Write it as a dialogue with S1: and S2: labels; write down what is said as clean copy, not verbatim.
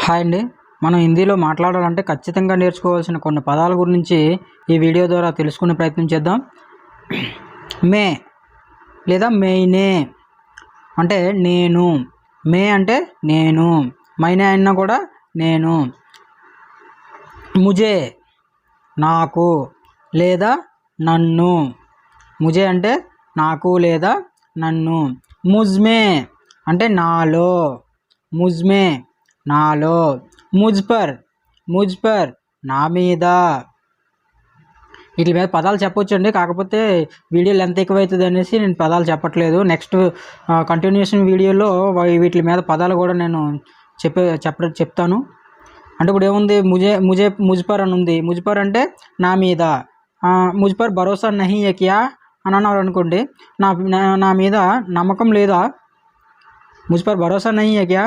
S1: Hi అండి. మనం హిందీలో మాట్లాడాలంటే ఖచ్చితంగా నేర్చుకోవాల్సిన కొన్ని పదాల గురించి ఈ వీడియో ద్వారా తెలుసుకునే ప్రయత్నం చేద్దాం. మే లేదా మెయినే అంటే నేను. మే అంటే నేను. మైనే అయినా కూడా నేను. ముజే నాకు లేదా నన్ను. ముజే అంటే నాకు లేదా నన్ను. ముజ్మే అంటే నాలో. ముజ్మే నాలో. ముజ్పర్ నా మీద. వీటి మీద పదాలు చెప్పొచ్చండి, కాకపోతే వీడియో లెంత్ ఎక్కువవుతుంది అనేసి నేను పదాలు చెప్పట్లేదు. నెక్స్ట్ కంటిన్యూషన్ వీడియోలో వీటి మీద పదాలు కూడా నేను చెప్తాను. అంటే ఇప్పుడు ఏముంది, ముజ్పర్ అని ఉంది. ముజ్పర్ అంటే నా మీద. ముజ్పర్ భరోసా నహీ హై క్యా అని అన్నారు అనుకోండి, నా మీద నమ్మకం లేదా. ముజ్పర్ భరోసా నహీ హై క్యా.